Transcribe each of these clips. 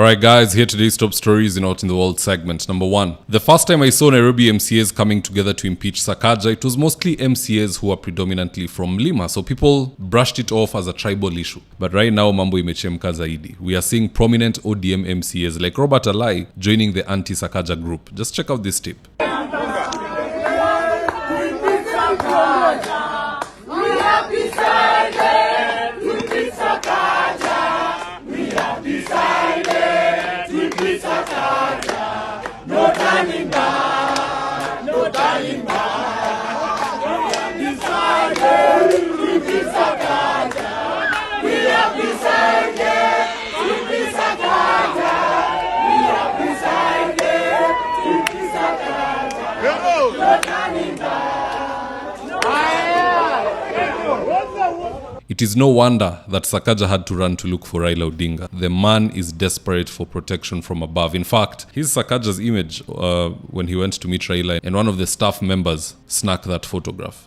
Alright guys, here today's top stories in Out in the World segment. Number 1. The first time I saw Nairobi MCAs coming together to impeach Sakaja, it was mostly MCAs who are predominantly from Lima, so people brushed it off as a tribal issue. But right now, mambo imechemka zaidi. We are seeing prominent ODM MCAs like Robert Alai joining the anti-Sakaja group. Just check out this tip. It is no wonder that Sakaja had to run to look for Raila Odinga. The man is desperate for protection from above. In fact, here's Sakaja's image when he went to meet Raila, and one of the staff members snagged that photograph.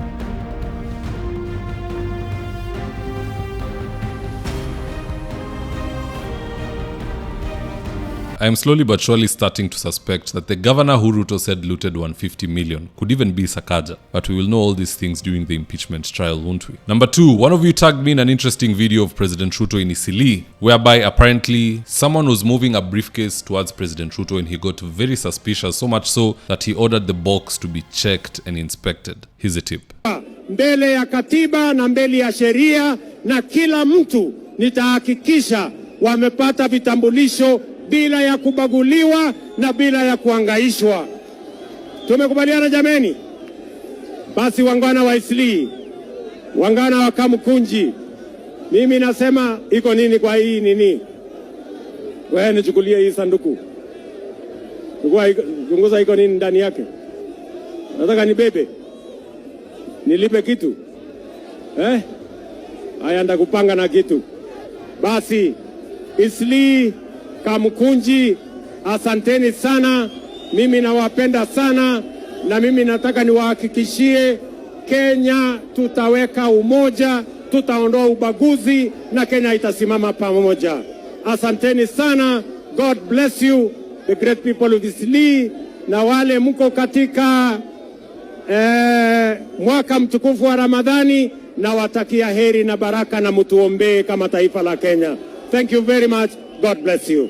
I am slowly but surely starting to suspect that the governor who Ruto said looted 150 million could even be Sakaja. But we will know all these things during the impeachment trial, won't we? Number 2, one of you tagged me in an interesting video of President Ruto in Isili, whereby apparently someone was moving a briefcase towards President Ruto and he got very suspicious, so much so that he ordered the box to be checked and inspected. Here's a tip. Mbele ya katiba na mbele ya sheria na kila mtu nitahakikisha wamepata vitambulisho bila ya kubaguliwa na bila ya kuangaishwa. Tumekubaliana jameni? Basi wangwana wa Isli, wangwana wa Kamkunji, mimi nasema iko nini kwa hii nini? Wewe nichukulie hii sanduku. Chunguza iko nini ndani yake? Nataka nibebe. Nilipe kitu. Haya ndakupanga na kitu. Basi Isli, Kamkunji, asanteni sana, mimi nawapenda sana, na mimi nataka niwahakikishie Kenya tutaweka umoja, tutaondoa ubaguzi na Kenya itasimama pamoja. Asanteni sana, God bless you, the great people of Isli, na wale mko katika mwaka mtukufu wa Ramadhani, na watakia heri na baraka na mtuombee kama taifa la Kenya. Thank you very much. God bless you.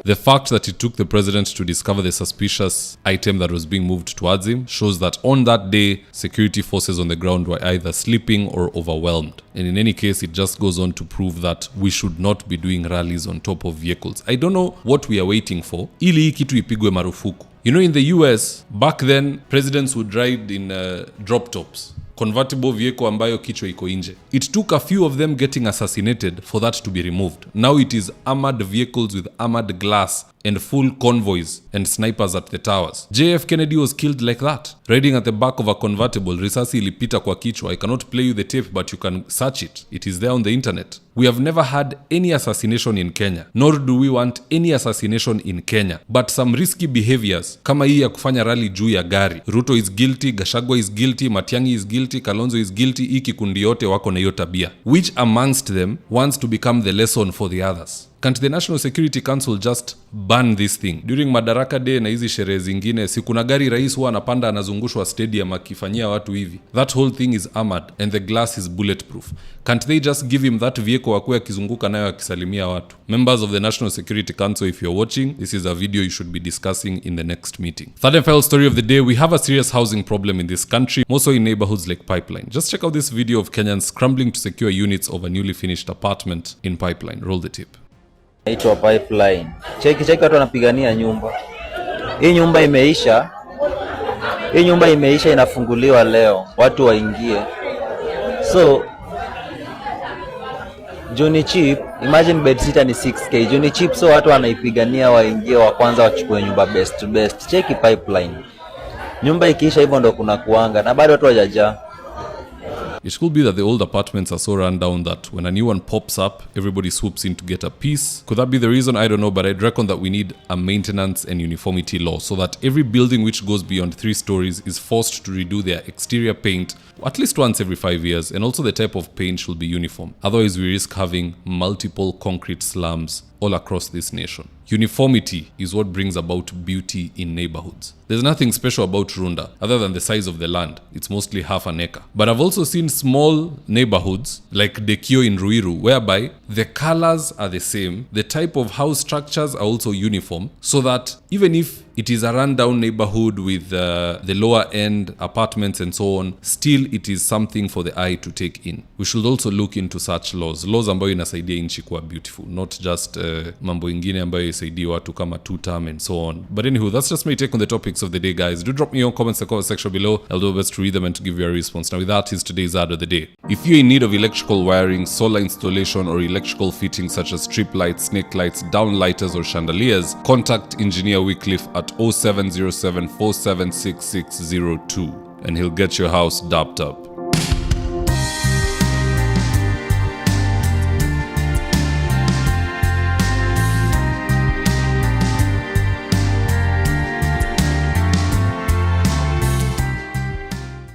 The fact that it took the president to discover the suspicious item that was being moved towards him shows that on that day, security forces on the ground were either sleeping or overwhelmed. And in any case, it just goes on to prove that we should not be doing rallies on top of vehicles. I don't know what we are waiting for. Ili hii kitu ipigwe marufuku. You know, in the US, back then, presidents would ride in drop tops. Convertible vehicle ambayo kichwa iko nje. It took a few of them getting assassinated for that to be removed. Now it is armored vehicles with armored glass and full convoys and snipers at the towers. JF Kennedy was killed like that, riding at the back of a convertible. Risasi ilipita kwa kichwa. I cannot play you the tape, but you can search it. It is there on the internet. We have never had any assassination in Kenya, nor do we want any assassination in Kenya. But some risky behaviors, kama hii ya kufanya rally juu ya gari. Ruto is guilty, Gachagua is guilty, Matiang'i is guilty, Kalonzo is guilty. Hii kikundi yote wako na hiyo tabia. Which amongst them wants to become the lesson for the others? Can't the National Security Council just ban this thing? During Madaraka Day na hizi sherehe zingine, si kuna gari rais huwa anapanda anazungushwa stadium akifanyia watu hivi. That whole thing is armored and the glass is bulletproof. Can't they just give him that vehicle akuwe akizunguka nayo akisalimia watu? Members of the National Security Council, if you're watching, this is a video you should be discussing in the next meeting. Third and final story of the day, we have a serious housing problem in this country, more so in neighborhoods like Pipeline. Just check out this video of Kenyans scrambling to secure units of a newly finished apartment in Pipeline. Roll the tape. Naitwa Pipeline. Cheki watu wanapigania nyumba. Hii nyumba imeisha inafunguliwa leo. Watu waingie. So Johnny cheap, imagine bed sitter ni 6k. Johnny cheap, so watu wanaipigania waingie wa kwanza wachukue nyumba best to best. Cheki Pipeline. Nyumba ikiisha hivyo ndo kuna kuanga na bado watu hawajajaa. It could be that the old apartments are so run down that when a new one pops up, everybody swoops in to get a piece. Could that be the reason? I don't know, but I'd reckon that we need a maintenance and uniformity law so that every building which goes beyond 3 stories is forced to redo their exterior paint at least once every 5 years, and also the type of paint should be uniform. Otherwise, we risk having multiple concrete slums all across this nation. Uniformity is what brings about beauty in neighborhoods. There's nothing special about Runda other than the size of the land. It's mostly half an acre. But I've also seen small neighborhoods like Dekio in Ruiru, whereby the colors are the same, the type of house structures are also uniform, so that even if it is a rundown neighborhood with the lower end apartments and so on, still it is something for the eye to take in. We should also look into such laws ambayo inasaidia nchi kuwa beautiful, not just mambo ingine ambayo isaidia watu kama two-term and so on. But anywho, that's just my take on the topics of the day, guys. Do drop me your comments in the comment section below. I'll do my best to read them and to give you a response. Now with that is today's ad of the day. If you're in need of electrical wiring, solar installation, or electrical fittings such as strip lights, snake lights, downlighters, or chandeliers, contact Engineer Wycliffe at 0707 476602 and he'll get your house dapped up.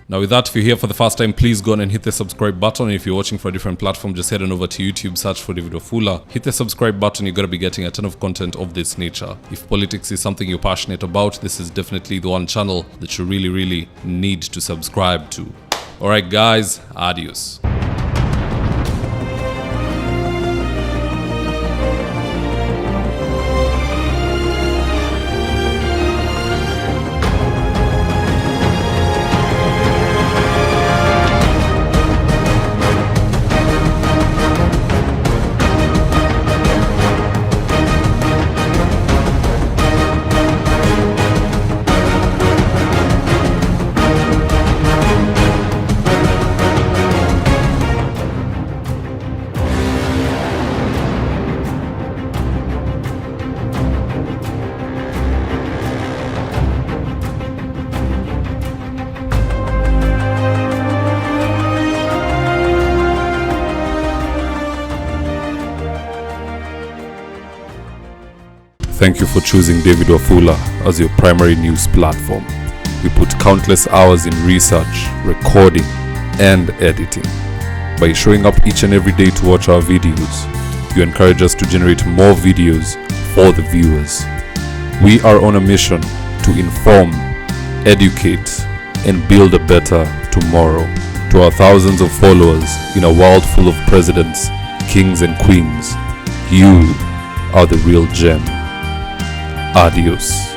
Now with that, if you're here for the first time, please go on and hit the subscribe button. And if you're watching for a different platform, just head on over to YouTube, search for David Wafula. Hit the subscribe button, you're going to be getting a ton of content of this nature. If politics is something you're passionate about, this is definitely the one channel that you really need to subscribe to. Alright guys, adios. Thank you for choosing David Wafula as your primary news platform. We put countless hours in research, recording, and editing. By showing up each and every day to watch our videos, you encourage us to generate more videos for the viewers. We are on a mission to inform, educate, and build a better tomorrow. To our thousands of followers in a world full of presidents, kings, and queens, you are the real gem. Adios.